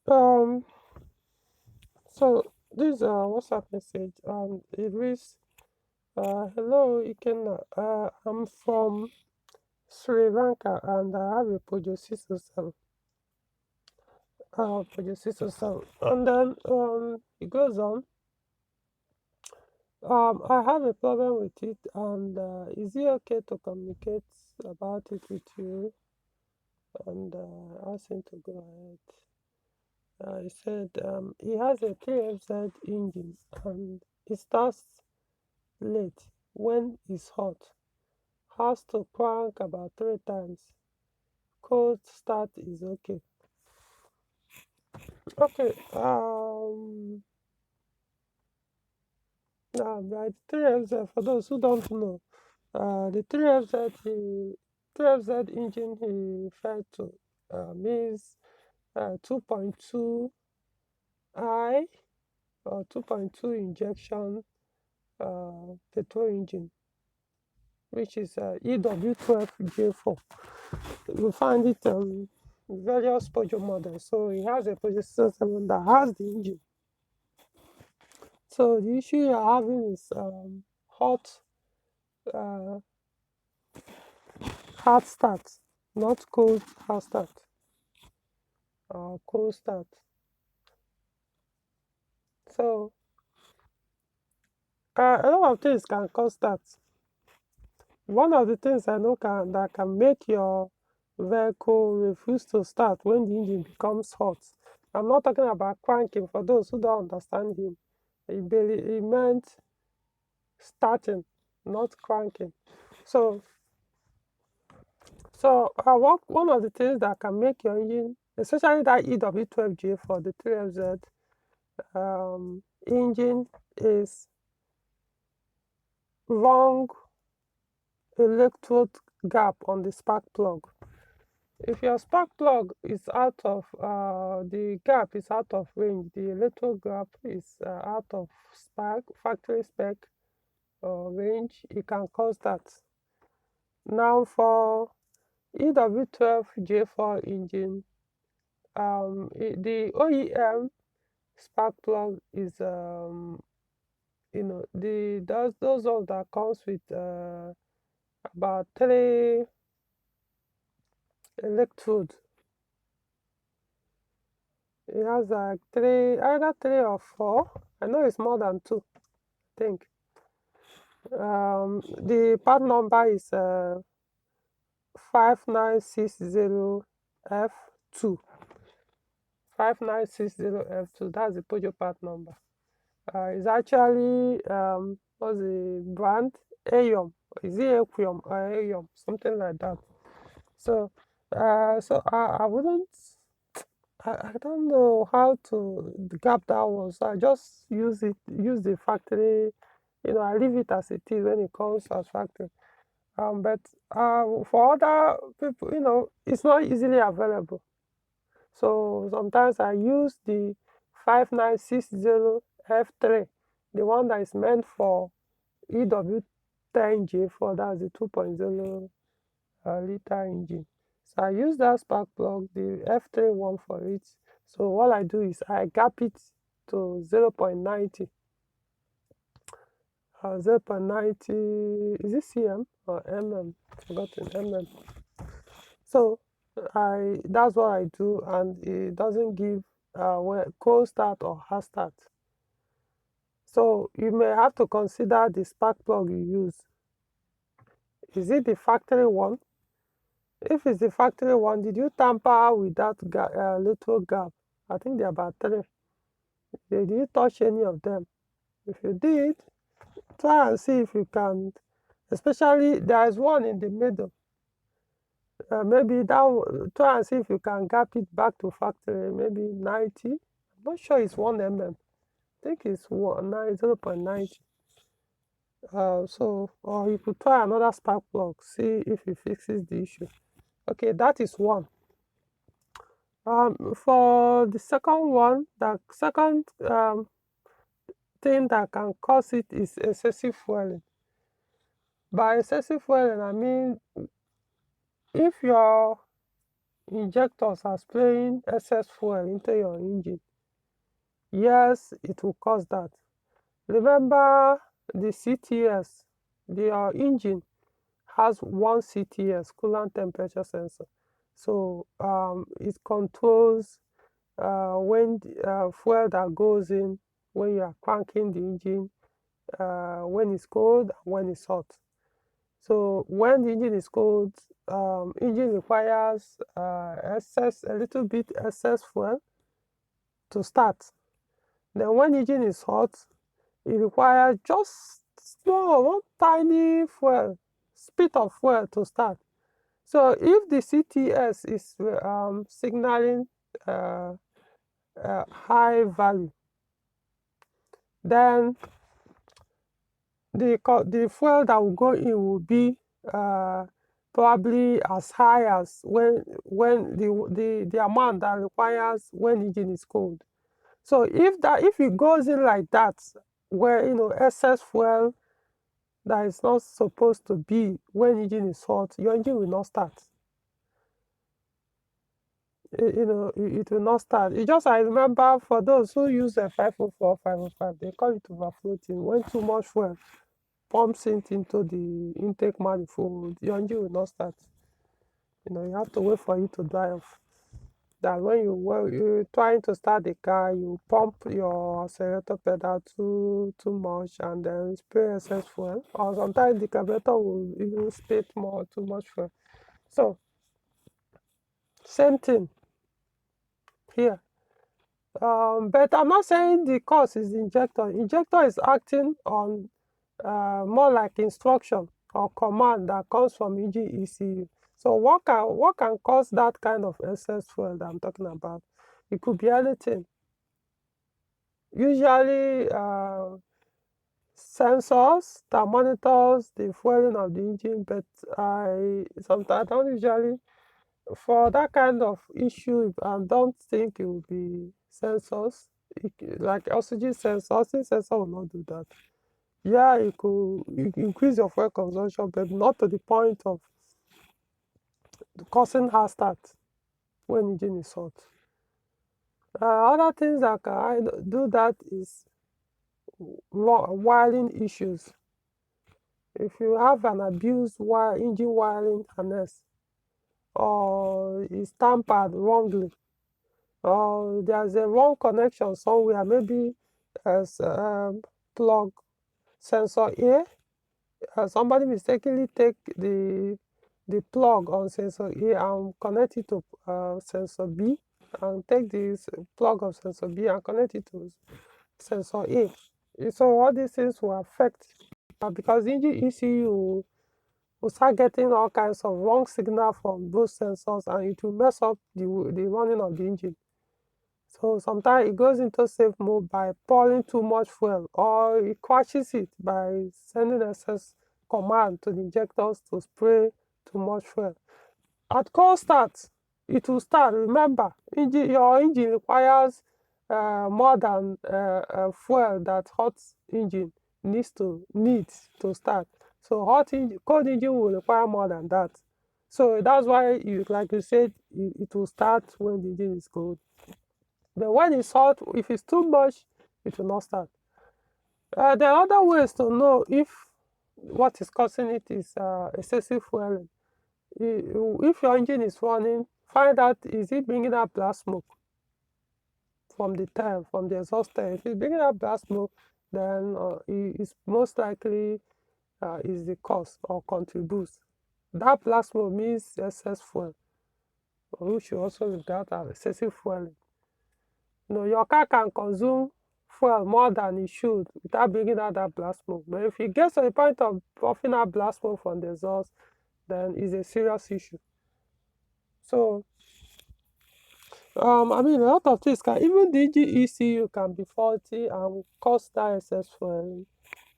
Um, so this is a WhatsApp message, and it reads, "Hello, Ikenna. I'm from Sri Lanka, and I have a Peugeot 607. Peugeot 607." And then it goes on. I have a problem with it, and is it okay to communicate about it with you? And ask him to go ahead. He said he has a 3FZ engine, and it starts late when it's hot. Has to crank about 3 times. Cold start is okay. Okay. Right. 3FZ, for those who don't know, the 3FZ he 3FZ engine he referred to means 2.2 I or 2.2 injection petrol engine, which is EW12J4. You find it various Peugeot models. So it has a Peugeot 7 that has the engine. So the issue you're having is hot uh, hard start, not cold hard start or cold start. So a lot of things can cause that. One of the things I know that can make your vehicle refuse to start when the engine becomes hot. I'm not talking about cranking for those who don't understand him. He meant starting, not cranking. So, one of the things that can make your engine, especially that EW12J for the 3FZ engine, is wrong electrode gap on the spark plug. If your spark plug is out of the gap is out of range, the electrode gap is out of factory spec range, it can cause that. Now for EW12J4 engine, the OEM spark plug is the those ones that comes with about 3 electrodes. It has like either 3 or 4. I know it's more than 2, I think. The part number is 5960F2. 5960F2. That's the Peugeot part number. It's actually what's the brand? Aeon. Is it Equium or Aeon? Something like that. So, I wouldn't. I don't know how to gap that one. So I just use the factory. I leave it as it is when it comes as factory. But for other people, it's not easily available. So sometimes I use the 5960F3, the one that is meant for EW10J4, that's the 2.0 liter engine. So I use that spark plug, the F3 one for it. So what I do is I gap it to 0.90. 0.90, is it cm or mm? Forgotten, mm. So that's what I do, and it doesn't give cold start or hard start. So you may have to consider the spark plug you use. Is it the factory one? If it's the factory one, did you tamper with that little gap? I think there are about 3. Did you touch any of them? If you did, try and see if you can. Especially there is one in the middle. Maybe try and see if you can gap it back to factory. Maybe 90. I'm not sure it's 1 mm. I think it's 0.90. Or you could try another spark plug, see if it fixes the issue. Okay, that is one. For the second one, the second thing that can cause it is excessive fueling. By excessive fueling, I mean if your injectors are spraying excess fuel into your engine, yes, it will cause that. Remember the CTS, your engine has one CTS, coolant temperature sensor. So it controls when fuel that goes in when you are cranking the engine, when it's cold and when it's hot. So when the engine is cold, engine requires a little bit excess fuel to start. Then when engine is hot, it requires just small, one tiny fuel, spit of fuel to start. So if the CTS is signaling uh, high value, then the fuel that will go in will be uh, probably as high as when the amount that requires when engine is cold. So if it goes in like that, where excess fuel that is not supposed to be when engine is hot, your engine will not start. It will not start. I remember for those who use a 504, 505, they call it overfloating. When too much fuel pumps it into the intake manifold, your engine will not start. You have to wait for it to dry off. That when you're trying to start the car, you pump your accelerator pedal too much and then spray excess fuel. Or sometimes the carburetor will even spit too much fuel. So same thing here. But I'm not saying the cause is the injector. Injector is acting on more like instruction or command that comes from engine ECU. So what can cause that kind of excess fuel that I'm talking about? It could be anything. Usually sensors that monitors the fueling of the engine, but I sometimes don't usually for that kind of issue. I don't think it will be sensors. Like oxygen sensor will not do that. Yeah, it could increase your fuel consumption, but not to the point of causing hard start when engine is hot. Other things that can do that is wiring issues. If you have an abused engine wiring harness, or is tampered wrongly, or there's a wrong connection somewhere, maybe as plug sensor A, somebody mistakenly take the plug on sensor A and connect it to sensor B, and take this plug of sensor B and connect it to sensor A. So all these things will affect, because engine ECU will start getting all kinds of wrong signal from those sensors, and it will mess up the running of the engine. So sometimes it goes into safe mode by pouring too much fuel, or it crashes it by sending excess command to the injectors to spray too much fuel. At cold start, it will start. Remember, your engine requires more than fuel that hot engine needs to start. So cold engine will require more than that. So that's why, like you said, it will start when the engine is cold. But when it's hot, if it's too much, it will not start. There are other ways to know if what is causing it is excessive fueling. If your engine is running, find out, is it bringing out black smoke from the tail, from the exhaust tail. If it's bringing out black smoke, then it's most likely is the cause or contributes. That black smoke means excess fuel. We should also regard as excessive fueling. Your car can consume fuel more than it should without bringing out that black smoke. But if it gets to the point of puffing out black smoke from the exhaust, then it's a serious issue. So, a lot of things even the engine ECU can be faulty and cause that excess fuel.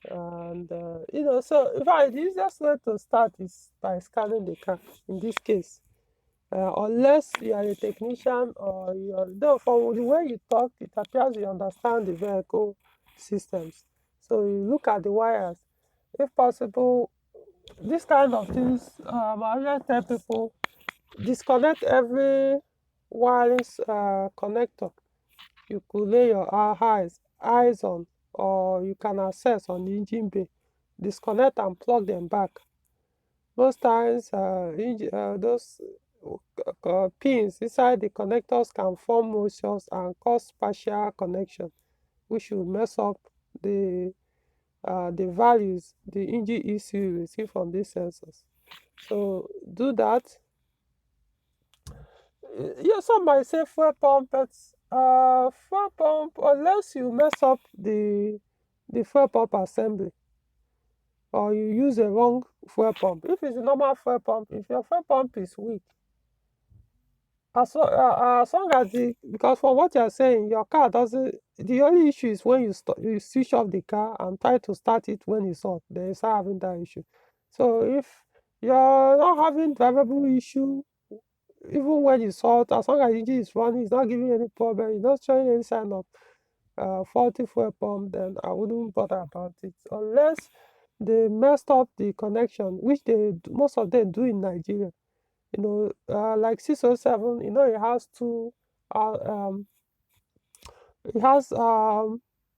And, so in fact, the easiest way to start is by scanning the car in this case. Unless you are a technician, or though from the way you talk, it appears you understand the vehicle systems. So you look at the wires. If possible, this kind of things, I always tell people disconnect every wireless connector you could lay your eyes on, or you can access on the engine bay. Disconnect and plug them back. Most times, those pins inside the connectors can form moisures and cause partial connection, which will mess up the values, the engine ECU you receive from these sensors. So do that. Yeah, some might say fuel pump, but fuel pump, unless you mess up the fuel pump assembly, or you use a wrong fuel pump. If it's a normal fuel pump, if your fuel pump is weak, as long as because from what you're saying, your car doesn't, the only issue is when you switch off the car and try to start it when it's on, then you start having that issue. So if you're not having drivable issue, even when it's hot, as long as the engine is running, it's not giving you any problem, it's not showing any sign of faulty fuel pump, then I wouldn't bother about it. Unless they messed up the connection, which most of them do in Nigeria. Like 607, it has two, uh, um, it has,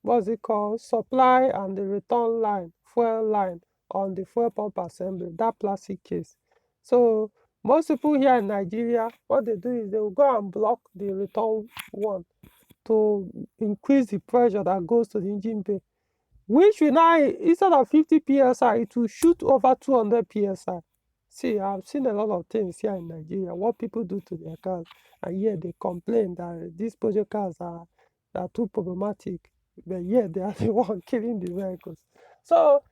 what's it called, supply and the return line, fuel line on the fuel pump assembly, that plastic case. So most people here in Nigeria, what they do is they will go and block the return one to increase the pressure that goes to the engine bay, which will now, instead of 50 psi, it will shoot over 200 psi. See, I've seen a lot of things here in Nigeria, what people do to their cars, and yet they complain that these Peugeot cars are too problematic, but yet they are the one killing the vehicles. So,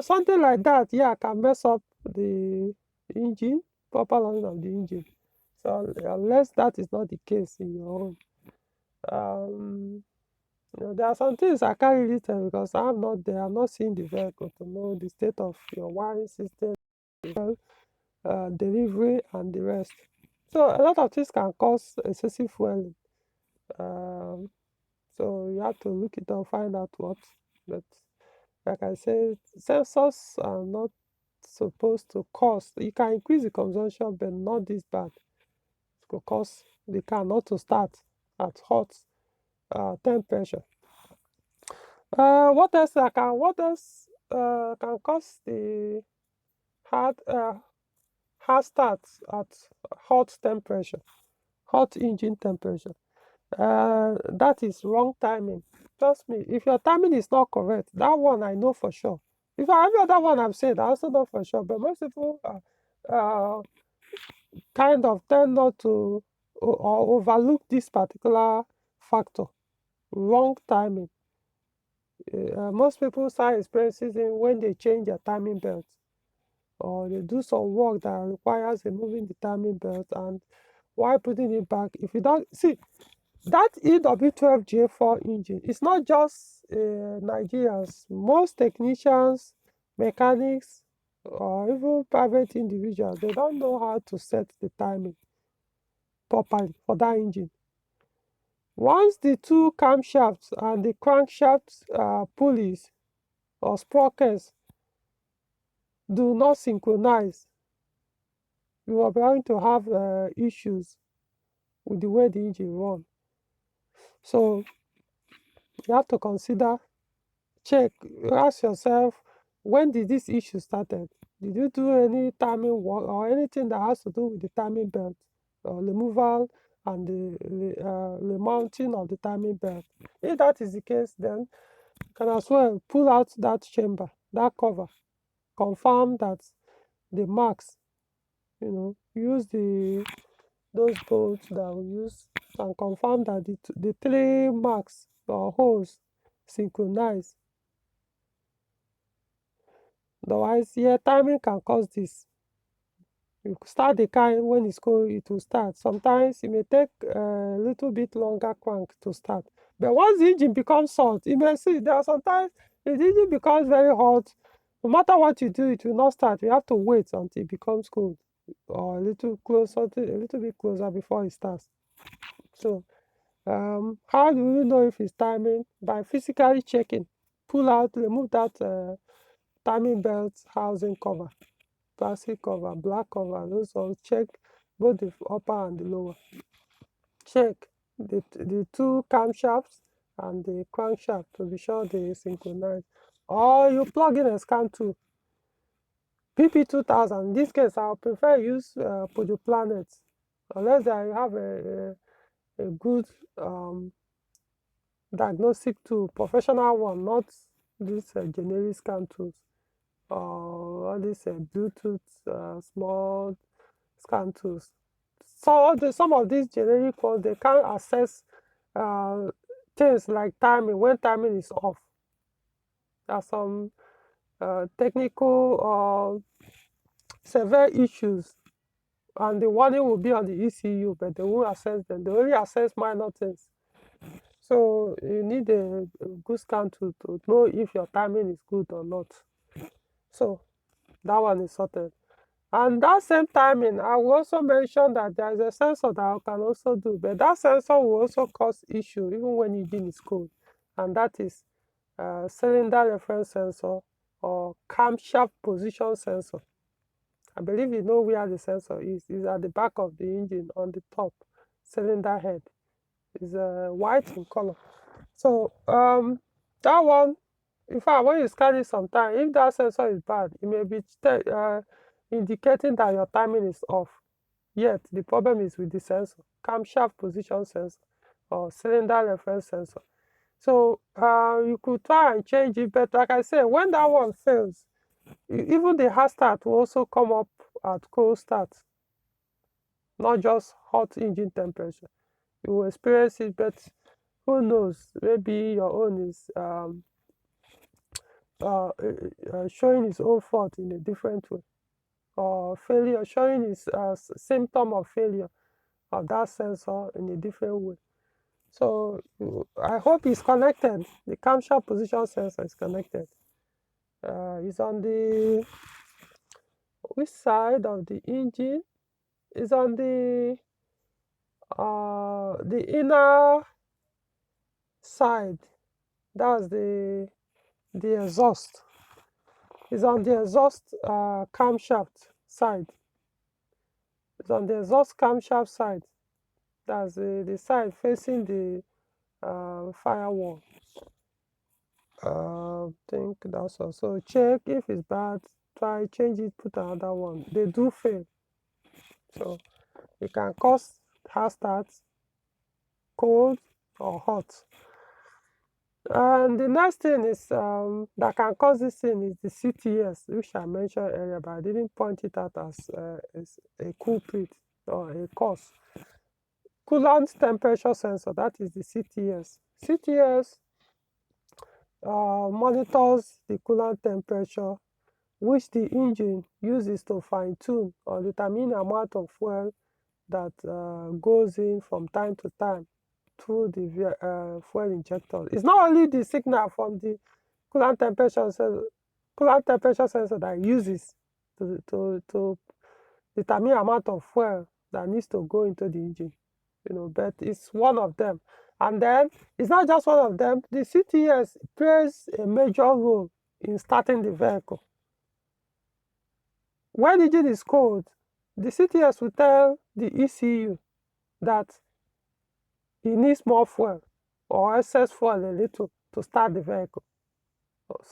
something like that, yeah, can mess up the engine, proper running of the engine. So, unless that is not the case in your own, um, there are some things I can't really tell because I'm not there. I'm not seeing the vehicle to know the state of your wiring system, delivery, and the rest. So a lot of things can cause excessive fueling. Um, so you have to look it up, find out what. But like I said, sensors are not supposed to cause. You can increase the consumption, but not this bad. It could cause the car not to start at hot temperature. What else can cause the hard hard start at hot temperature, hot engine temperature? That is wrong timing. Trust me, if your timing is not correct, that one I know for sure. If every other one I've said, I also know for sure. But most people kind of tend not to or overlook this particular factor, wrong timing. Most people start experiencing it when they change their timing belt, or they do some work that requires removing the timing belt, and while putting it back, if you don't see that EW12J4 engine, it's not just Nigerians. Most technicians, mechanics, or even private individuals, they don't know how to set the timing properly for that engine. Once the two camshafts and the crankshaft pulleys or sprockets do not synchronize, you are going to have issues with the way the engine runs. So you have to check, ask yourself, when did this issue started? Did you do any timing work or anything that has to do with the timing belt, or removal and the remounting of the timing belt? If that is the case, then you can as well pull out that chamber, that cover, confirm that the marks, use those bolts that we use and confirm that the three marks or holes synchronize. Otherwise, yeah, timing can cause this. You start the car when it's cold, it will start. Sometimes it may take a little bit longer crank to start. But once the engine becomes hot, you may see there are sometimes if the engine becomes very hot, no matter what you do, it will not start. You have to wait until it becomes cold, or a little bit closer before it starts. So how do you know if it's timing? By physically checking. Remove that timing belt housing cover, plastic cover, black cover, those ones. Check both the upper and the lower. Check the two camshafts and the crankshaft to be sure they synchronize. Or you plug in a scan tool. PP2000, in this case, I prefer use Peugeot Planet, unless I have a good diagnostic tool, professional one, not these generic scan tools, or all these Bluetooth small scan tools. So some of these generic ones, they can't access things like timing, when timing is off. There are some technical or severe issues, and the warning will be on the ECU, but they won't access them. They only access minor things. So you need a good scan tool to know if your timing is good or not. So that one is sorted. And that same timing, I will also mention that there is a sensor that I can also do, but that sensor will also cause issue even when engine is cold, and that is cylinder reference sensor or camshaft position sensor. I believe you know where the sensor is. It's at the back of the engine on the top cylinder head. It's white in color. So that one, in fact, when you scan it sometime, if that sensor is bad, it may be indicating that your timing is off. Yet the problem is with the sensor, camshaft position sensor or cylinder reference sensor. So you could try and change it, but like I said, when that one fails, even the hard start will also come up at cold start, not just hot engine temperature. You will experience it, but who knows? Maybe your own is showing its own fault in a different way, or failure, showing its symptom of failure of that sensor in a different way. So I hope it's connected. The camshaft position sensor is connected. It's on the which side of the engine? It's on the inner side. That's the exhaust. It's on the exhaust camshaft side. It's on the exhaust camshaft side. That's the side facing the firewall. Think that's all. So check if it's bad, try change it, put another one. They do fail. So it can cause hard start, cold or hot. And the next thing is that can cause this thing is the CTS, which I mentioned earlier, but I didn't point it out as a culprit or a cause. Coolant temperature sensor, that is the CTS. CTS monitors the coolant temperature, which the engine uses to fine-tune or determine the amount of fuel that goes in from time to time through the fuel injector. It's not only the signal from the coolant temperature sensor that it uses to determine the amount of fuel that needs to go into the engine, but it's one of them. And then it's not just one of them. The CTS plays a major role in starting the vehicle. When the engine is cold, the CTS will tell the ECU that it needs more fuel or excess fuel a little to start the vehicle,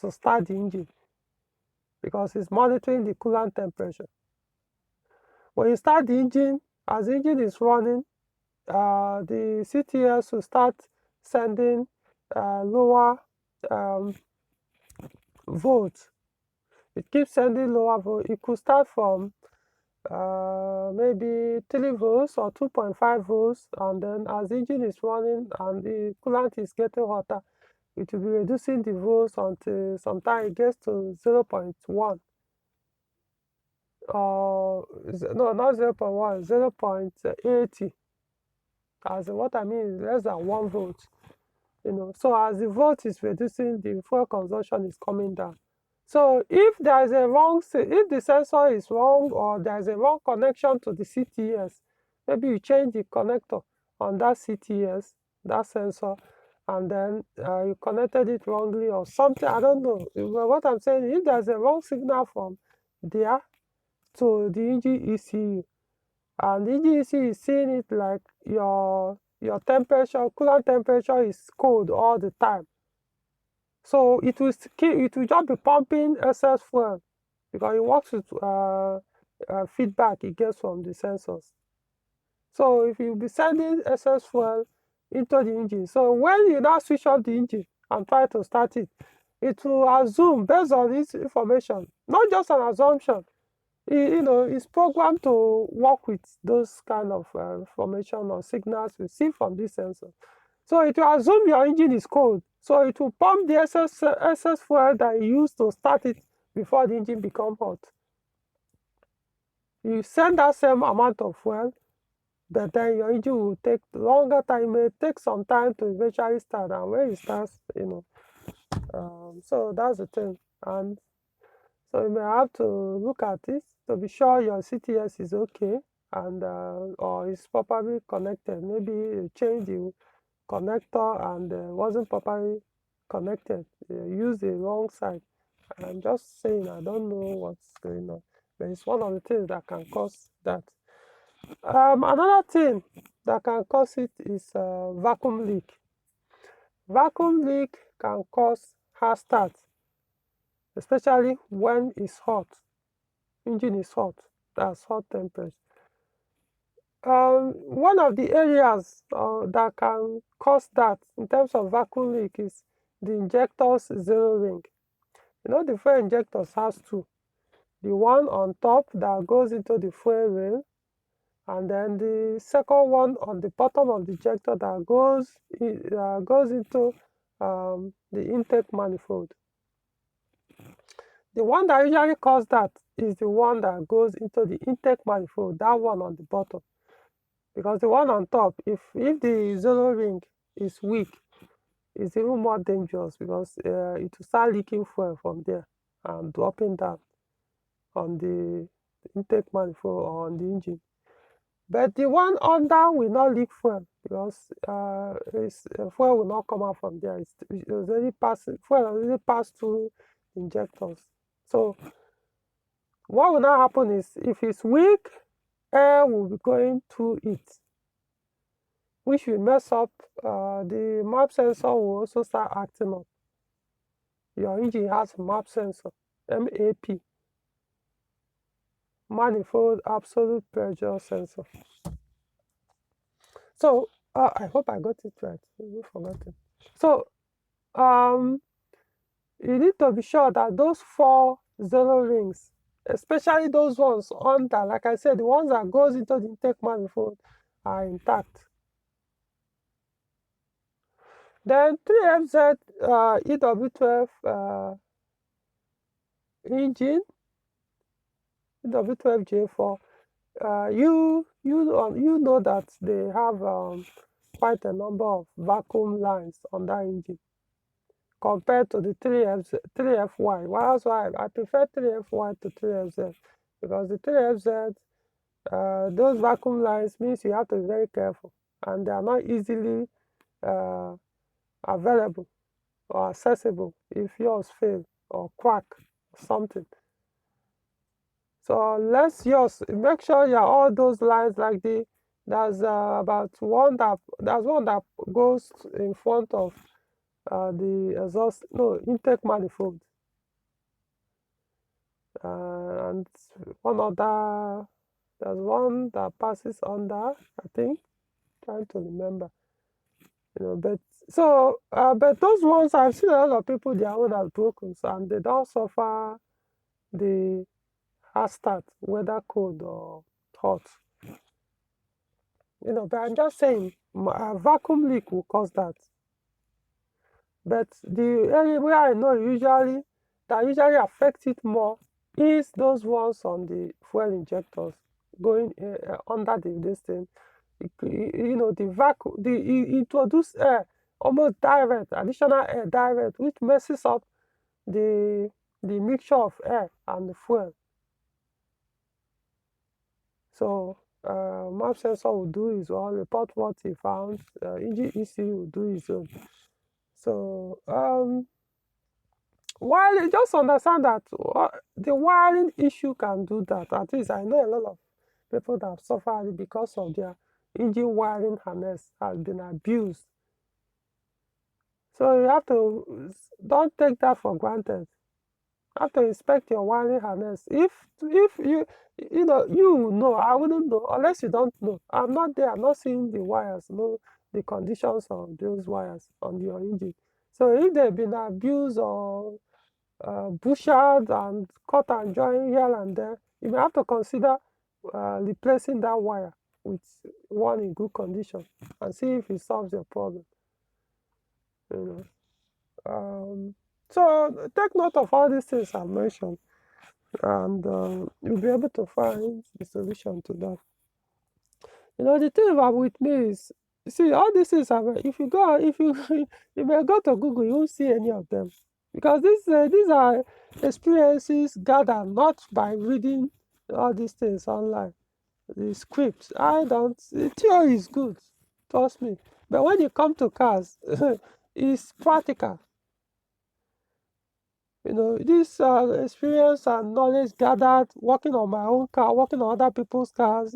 to start the engine, because it's monitoring the coolant temperature. When you start the engine, as the engine is running, the CTS will start sending lower volts. It keeps sending lower volts. It could start from maybe 3 volts or 2.5 volts, and then as the engine is running and the coolant is getting hotter, it will be reducing the volts until sometimes it gets to 0.1. No, not 0.1, 0.80. As what I mean is less than 1 volt. So as the volt is reducing, the fuel consumption is coming down. So if there is if the sensor is wrong or there is a wrong connection to the CTS, maybe you change the connector on that CTS, that sensor, and then you connected it wrongly or something. I don't know. But what I'm saying, if there's a wrong signal from there to the engine ECU, And the engine ECU is seeing it like your temperature, coolant temperature is cold all the time. So it will just be pumping excess fuel because it works with feedback it gets from the sensors. So if you be sending excess fuel into the engine, so when you now switch off the engine and try to start it, it will assume based on this information, not just an assumption. It's programmed to work with those kind of information or signals we see from this sensor. So it will assume your engine is cold. So it will pump the excess fuel that you use to start it before the engine becomes hot. You send that same amount of fuel, but then your engine will take longer time. It may take some time to eventually start. And when it starts, so that's the thing. And so you may have to look at it to be sure your CTS is okay and or is properly connected. Maybe you change the connector and wasn't properly connected. You use the wrong side. I'm just saying I don't know what's going on. But it's one of the things that can cause that. Another thing that can cause it is vacuum leak. Vacuum leak can cause hard start, especially when it's hot. Engine is hot. That's hot temperature. One of the areas that can cause that in terms of vacuum leak is the injector's zero ring. The fuel injectors has two. The one on top that goes into the fuel rail, and then the second one on the bottom of the injector that goes into the intake manifold. The one that usually causes that is the one that goes into the intake manifold, that one on the bottom. Because the one on top, if the zero ring is weak, it's even more dangerous because it will start leaking fuel from there and dropping down on the intake manifold or on the engine. But the one under will not leak fuel because fuel will not come out from there. Fuel already passed through injectors. So what will now happen is if it's weak, air will be going through it, which will mess up. The map sensor will also start acting up. Your engine has a map sensor, MAP, manifold absolute pressure sensor. So I hope I got it right. I forgot it. So you need to be sure that those 4 zero rings, especially those ones under, like I said, the ones that goes into the intake manifold are intact. Then 3FZ EW12 engine, EW12J4, you know that they have quite a number of vacuum lines on that engine compared to the 3FY. Well, that's why I prefer 3FY to 3FZ, because the 3FZ, those vacuum lines means you have to be very careful, and they are not easily available or accessible if yours fail or crack or something. So unless yours, make sure all those lines like there's one that goes in front of the exhaust, no, intake manifold, and there's one that passes under, I think, trying to remember, but those ones I've seen a lot of people, their own are broken, and they don't suffer the hard start, whether cold or hot. But I'm just saying, a vacuum leak will cause that. But the area where I know usually affects it more is those ones on the fuel injectors going under this thing. The vacuum, introduce air, almost direct, additional air direct, which messes up the mixture of air and the fuel. So map sensor will do his own, report what he found, engine ECU will do his own. So while you just understand that the wiring issue can do that, at least I know a lot of people that have suffered because of their engine wiring harness has been abused. So you have to, don't take that for granted. You have to inspect your wiring harness. If you know, I wouldn't know unless you don't know. I'm not there, I'm not seeing the wires, know the conditions of those wires on your engine. So if they've been abused or bushard and cut and join here and there, you may have to consider replacing that wire with one in good condition and see if it solves your problem. You know. So take note of all these things I've mentioned, and you'll be able to find the solution to that. The thing about with me is, see, all these things are, if you you may go to Google, you won't see any of them, because these are experiences gathered not by reading all these things online. The script, I don't. The theory is good, trust me, but when you come to cars, it's practical. This experience and knowledge gathered working on my own car, working on other people's cars,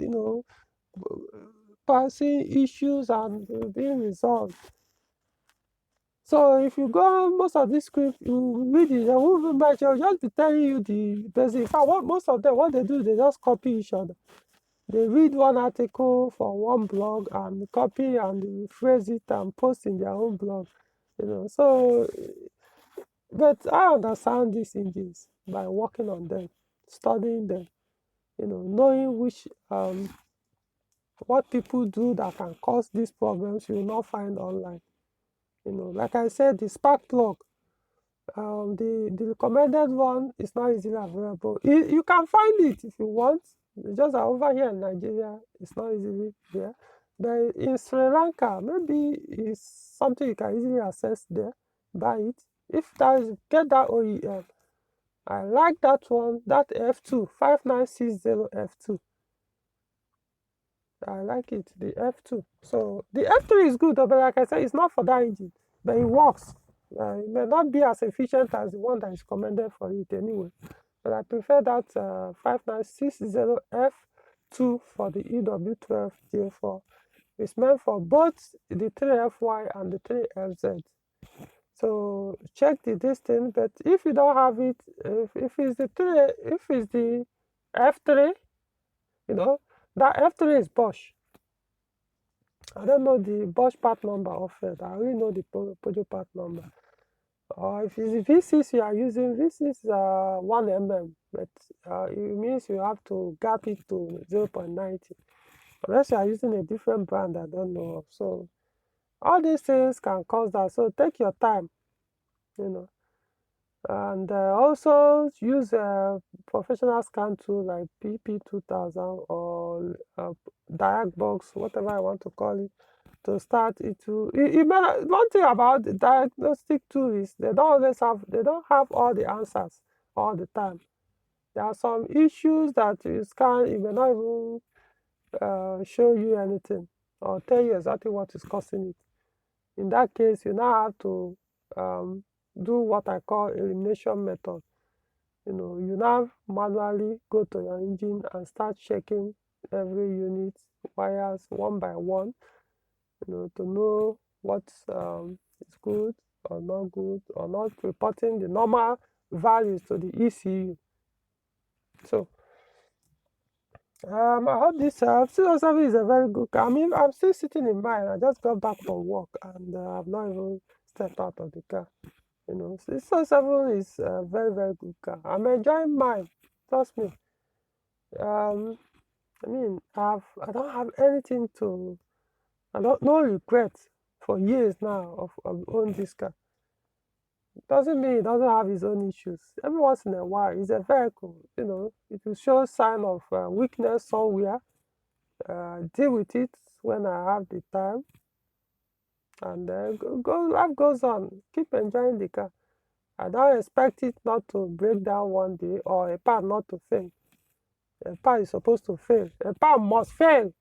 passing issues and being resolved. So if you go most of this script, you read it, they won't even match. They'll just be telling you the basic. In fact, most of them, what they do, they just copy each other. They read one article for one blog and copy and phrase it and post in their own blog. So, but I understand these engines by working on them, studying them, knowing which what people do that can cause these problems you will not find online. Like I said, the spark plug, the recommended one is not easily available. You can find it if you want. It's just that over here in Nigeria, it's not easily there. But in Sri Lanka, maybe it's something you can easily access there, buy it. If that is, get that OEM. I like that one, that F2, 5960 F2. I like it, the F2. So the F3 is good, but like I said, it's not for that engine, but it works. It may not be as efficient as the one that is recommended for it anyway, but I prefer that 5960F2 for the EW12J4. It's meant for both the 3FY and the 3FZ. So check the distance, but if you don't have it, if it's the F3, that F3 is Bosch. I don't know the Bosch part number of it. I only know the Peugeot part number. Or if it's V6 you are using, V6 1 mm, but it means you have to gap it to 0.90. Unless you are using a different brand I don't know of. So all these things can cause that. So take your time, and also use a professional scan tool like PP2000 or Diagbox, whatever I want to call it, to start it. One thing about the diagnostic tool is they don't have all the answers all the time. There are some issues that you scan, it may not even show you anything or tell you exactly what is causing it. In that case, you now have to do what I call elimination method. You now manually go to your engine and start checking every unit, wires one by one, to know what is good or not reporting the normal values to the ECU. So I hope this helps. 207 is a very good car. I mean, I'm still sitting in mine. I just got back from work and I've not even stepped out of the car. 607 is a very, very good car. I'm enjoying mine. Trust me. I mean, I don't have anything to, no regrets for years now of owning this car. Doesn't mean it doesn't have its own issues. Every once in a while, it's a vehicle. It will show sign of weakness somewhere. Deal with it when I have the time, and life goes on. Keep enjoying the car. I don't expect it not to break down one day or a part not to fail. A part is supposed to fail. A part must fail.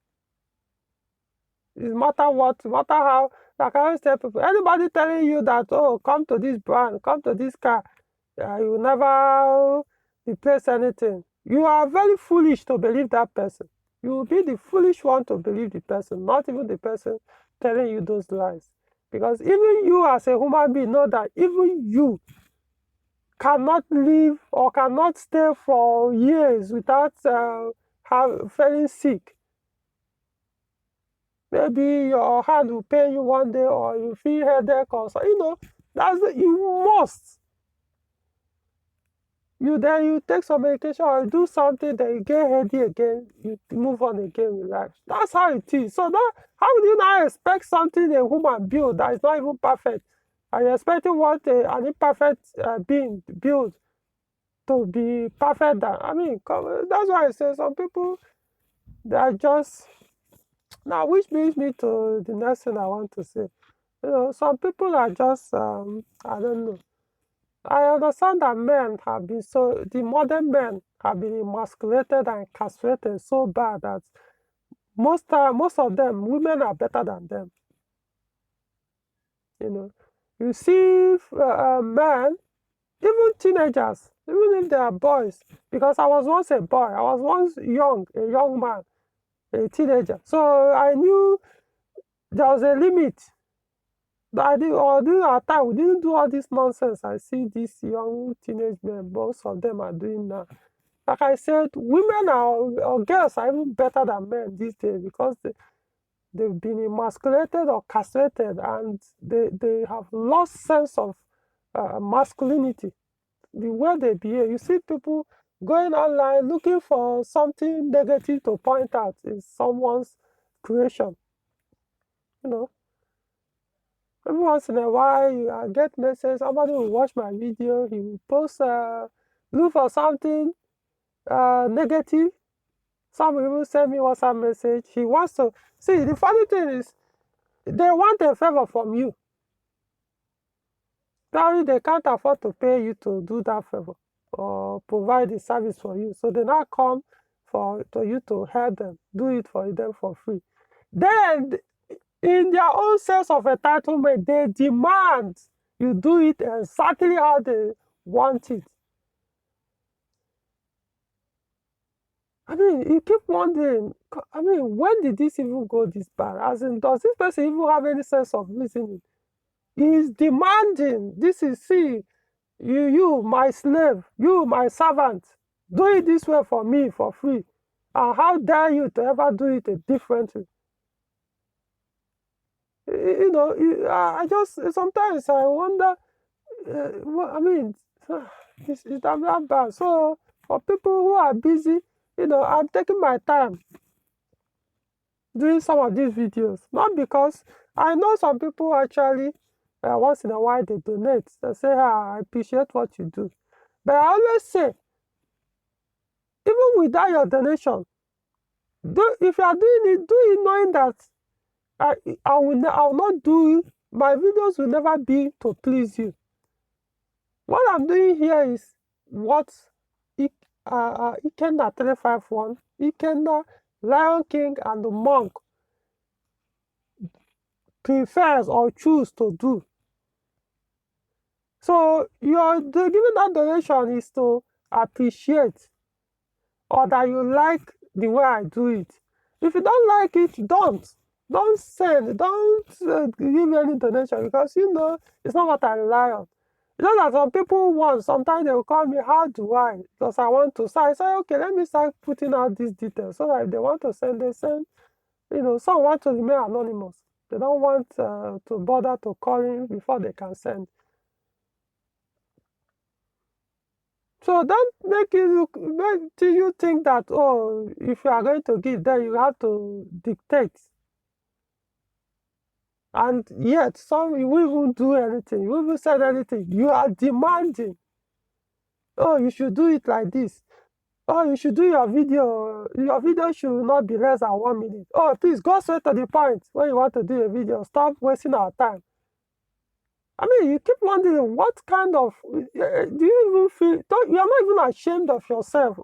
It matter what, matter how. Like I always tell people, anybody telling you that, oh, come to this brand, come to this car, you will never replace anything. You are very foolish to believe that person. You will be the foolish one to believe the person, not even the person telling you those lies. Because even you as a human being know that even you cannot live or cannot stay for years without feeling sick. Maybe your hand will pain you one day, or you feel headache, or so. You must. You take some medication or do something, then you get headache again, you move on again with life. That's how it is. So how do you now expect something a human build that is not even perfect? Are you expecting what an imperfect being build to be perfect? That's why I say some people, they are just now, which brings me to the next thing I want to say. Some people are just I don't know. I understand that the modern men have been emasculated and castrated so bad that most of them, women are better than them. You know, you see men, even teenagers, even if they are boys, because I was once a boy, I was once a young man, a teenager. So I knew there was a limit. During our time, we didn't do all this nonsense I see these young teenage men, most of them are doing now. Like I said, women or girls are even better than men these days because they've been emasculated or castrated, and they have lost sense of masculinity. The way they behave, you see people going online looking for something negative to point out in someone's creation. You know, every once in a while, I get message. Somebody will watch my video. He will post, look for something negative. Some will even send me WhatsApp message. He wants to see. The funny thing is, they want a favor from you. Probably they can't afford to pay you to do that favor or provide the service for you. So they now come to you to help them, do it for them for free. Then, in their own sense of entitlement, they demand you do it exactly how they want it. You keep wondering, when did this even go this bad? As in, does this person even have any sense of reasoning? He's demanding, see, you, my slave, you, my servant, do it this way for me for free. And how dare you to ever do it differently? I just, sometimes I wonder, it's that bad. So, for people who are busy, I'm taking my time doing some of these videos. Not because I know some people actually, once in a while, they donate. They say, I appreciate what you do. But I always say, even without your donation, if you are doing it, do it knowing that I will not do it. My videos will never be to please you. What I'm doing here is what Ikenna 351, Ikenna, Lion King, and the Monk prefers or choose to do. So giving that donation is to appreciate, or that you like the way I do it. If you don't like it, don't send, don't give any donation, because it's not what I rely on. You know that some people want, sometimes they will call me, how do I? Because I want to. So I say, okay, let me start putting out these details so that if they want to send, they send. Some want to remain anonymous. They don't want to bother to call in before they can send. So don't make you think that, if you are going to give, then you have to dictate. And yet, you will even do anything. You will even say anything. You are demanding. Oh, you should do it like this. Oh, you should do your video. Your video should not be less than 1 minute. Oh, please go straight to the point when you want to do a video. Stop wasting our time. You keep wondering what kind of, do you even feel, you're not even ashamed of yourself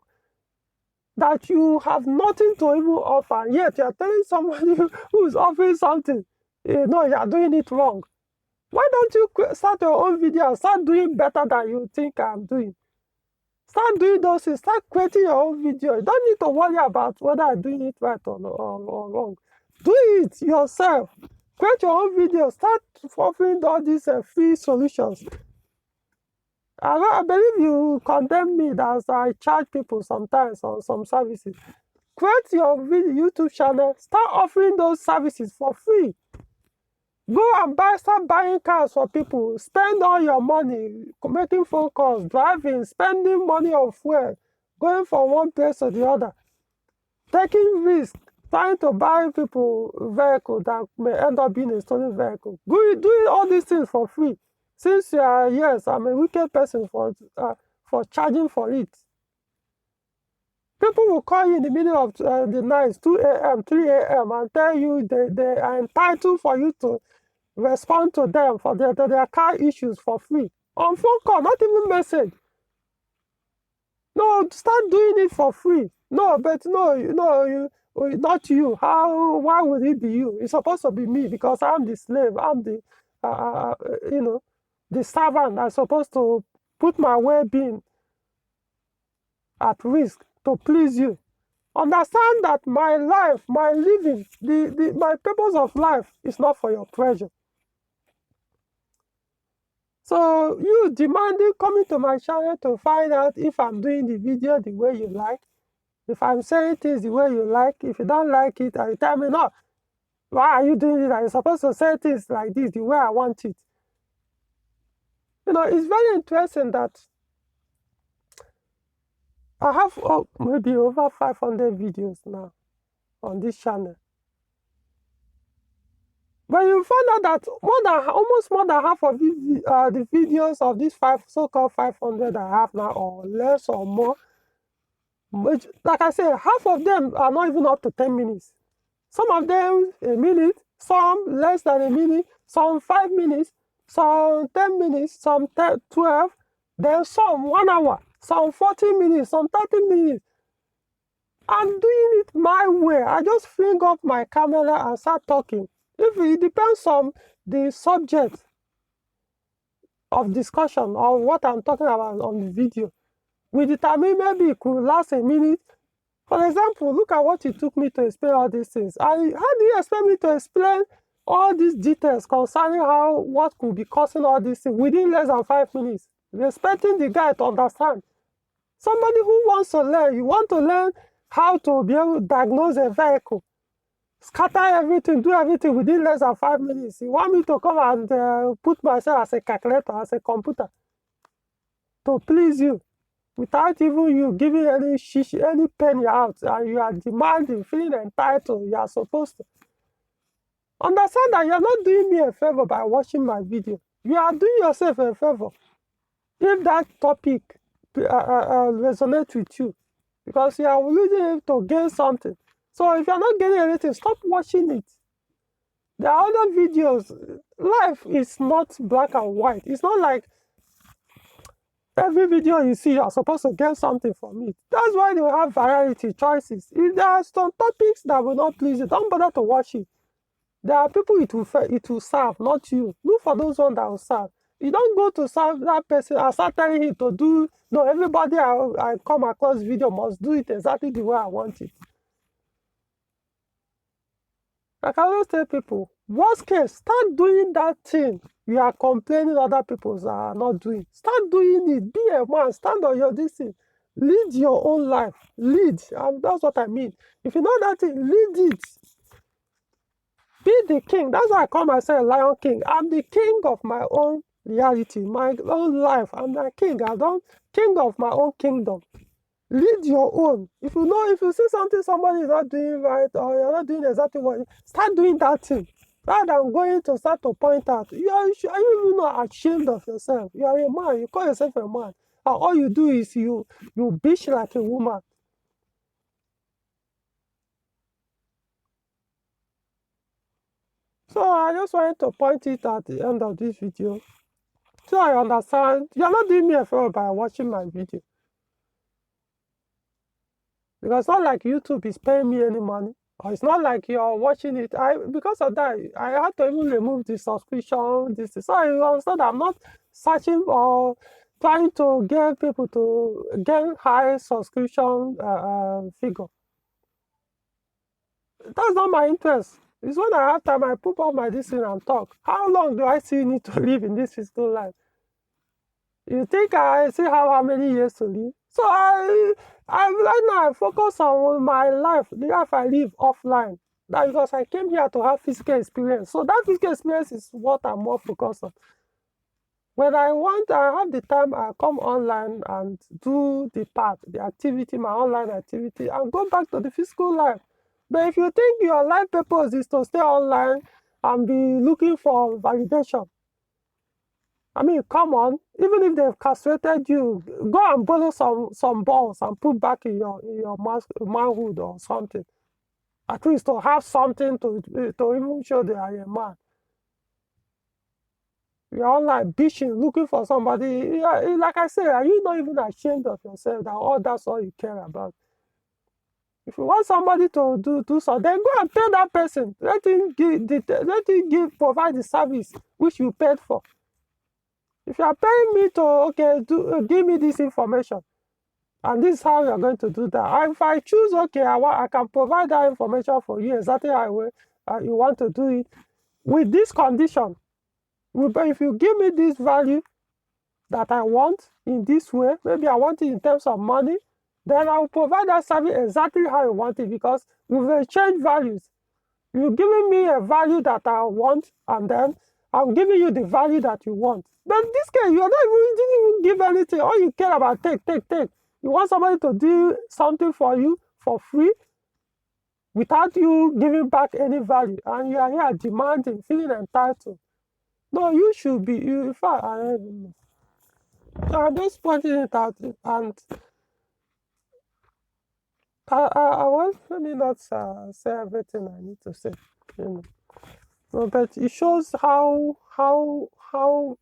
that you have nothing to even offer, yet you're telling somebody who is offering something, no, you're doing it wrong. Why don't you start your own video and start doing better than you think I'm doing? Start doing those things. Start creating your own video. You don't need to worry about whether I'm doing it right or wrong. Do it yourself. Create your own video. Start offering all these free solutions. I believe you condemn me that I charge people sometimes on some services. Create your YouTube channel. Start offering those services for free. Go and start buying cars for people. Spend all your money making phone calls, driving, spending money on fuel, going from one place to the other, taking risks, trying to buy people vehicle that may end up being a stolen vehicle. Doing all these things for free. Since yes, I'm a wicked person for charging for it. People will call you in the middle of the night, 2 a.m., 3 a.m., and tell you they are entitled for you to respond to them for their car issues for free. On phone call, not even message. No, start doing it for free. No, but no, not you. Why would it be you? It's supposed to be me because I'm the slave. I'm the, the servant. I'm supposed to put my well-being at risk to please you. Understand that my life, my living, my purpose of life is not for your pleasure. So you demanding coming to my channel to find out if I'm doing the video the way you like, if I'm saying things the way you like. If you don't like it, and you tell me, no, why are you doing it? I'm supposed to say things like this the way I want it. It's very interesting that I have maybe over 500 videos now on this channel. But you find out that almost more than half of the videos of these so-called 500 I have now, or less or more, which, like I said, half of them are not even up to 10 minutes. Some of them a minute, some less than a minute, some 5 minutes, some 10 minutes, some 12, then some 1 hour, some 40 minutes, some 30 minutes. I'm doing it my way. I just fling up my camera and start talking. If it depends on the subject of discussion or what I'm talking about on the video, we determine maybe it could last a minute. For example, look at what it took me to explain all these things. How do you expect me to explain all these details concerning what could be causing all these things within less than 5 minutes? You're expecting the guy to understand. Somebody who wants to learn, you want to learn how to be able to diagnose a vehicle, scatter everything, do everything within less than 5 minutes. You want me to come and put myself as a calculator, as a computer, to please you, without even you giving any penny out, and you are demanding, feeling entitled, you are supposed to. Understand that you are not doing me a favor by watching my video. You are doing yourself a favor if that topic resonates with you, because you are using it to gain something. So if you are not getting anything, stop watching it. There are other videos. Life is not black and white. It's not like every video you see, you're supposed to get something from it. That's why they have variety choices. If there are some topics that will not please you, don't bother to watch it. There are people it will serve, not you. Look for those ones that will serve. You don't go to serve that person and start telling him to do. No, everybody I come across video must do it exactly the way I want it. Like I always tell people, worst case, start doing that thing you are complaining other people are not doing. Start doing it. Be a man. Stand on your distance. Lead your own life. Lead. That's what I mean. If you know that thing, lead it. Be the king. That's why I call myself Lion King. I'm the king of my own reality, my own life. I'm the king. I'm king of my own kingdom. Lead your own. If you see something somebody is not doing right, or you're not doing exactly what, start doing that thing. Rather than going to start to point out, are you even not ashamed of yourself? You are a man. You call yourself a man. And all you do is you bitch like a woman. So I just wanted to point it at the end of this video, so I understand you're not doing me a favor by watching my video. Because it's not like YouTube is paying me any money, or it's not like you're watching it. Because of that, I had to even remove the subscription. So you understand, I'm not searching or trying to get people to get high subscription figure. That's not my interest. It's when I have time, I put up my this thing and talk. How long do I still need to live in this physical life? You think I still have how many years to live? So right now I focus on my life, the life I live offline. That because I came here to have physical experience. So that physical experience is what I'm more focused on. When I have the time, I come online and do the part, the activity, my online activity, and go back to the physical life. But if you think your life purpose is to stay online and be looking for validation, I mean, come on. Even if they've castrated you, go and borrow some balls and put back in your manhood or something. At least to have something to even show that I am a man. You're online bitching, looking for somebody. Like I said, are you not even ashamed of yourself that that's all you care about? If you want somebody to do so, then go and pay that person. Let him provide the service which you paid for. If you are paying me to give me this information, and this is how you are going to do that. And if I choose, I can provide that information for you exactly how you want to do it with this condition. If you give me this value that I want in this way, maybe I want it in terms of money, then I will provide that service exactly how you want it because we will change values. You're giving me a value that I want, and then I'm giving you the value that you want. But in this case, you didn't even give anything. All you care about, take. You want somebody to do something for you for free without you giving back any value, and you are here demanding, feeling entitled. No, you should be. In fact, I don't even know. So I'm just pointing it out, and let me not say everything I need to say. You know. No, but it shows how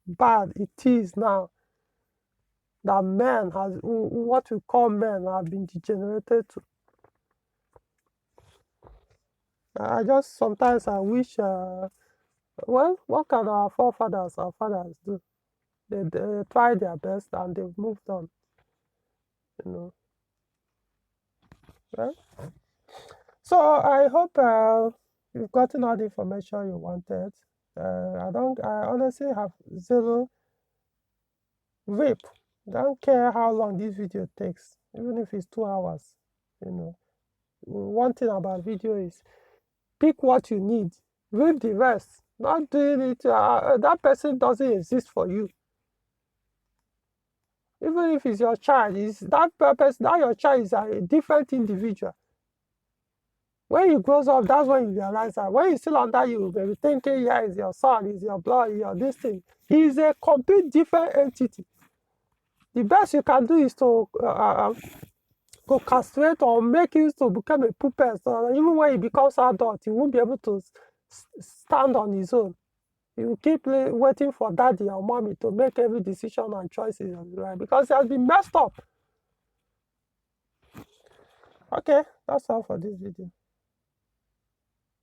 bad it is now that men what we call men have been degenerated to. I just sometimes I wish well, what can our fathers do? They tried their best and they've moved on, you know. Right? So I hope you've gotten all the information you wanted. I honestly have zero rape. Don't care how long this video takes, even if it's 2 hours. You know, one thing about video is pick what you need, leave the rest. Not doing it. That person doesn't exist for you. Even if it's your child, is that person that your child is a different individual. When he grows up, that's when you realize that. When he's still under you, you'll be thinking, yeah, it's your son, it's your blood, it's your this thing. He's a complete different entity. The best you can do is to castrate or make him to become a puppet. So even when he becomes adult, he won't be able to stand on his own. He will keep waiting for daddy or mommy to make every decision and choices in his life because he has been messed up. Okay, that's all for this video.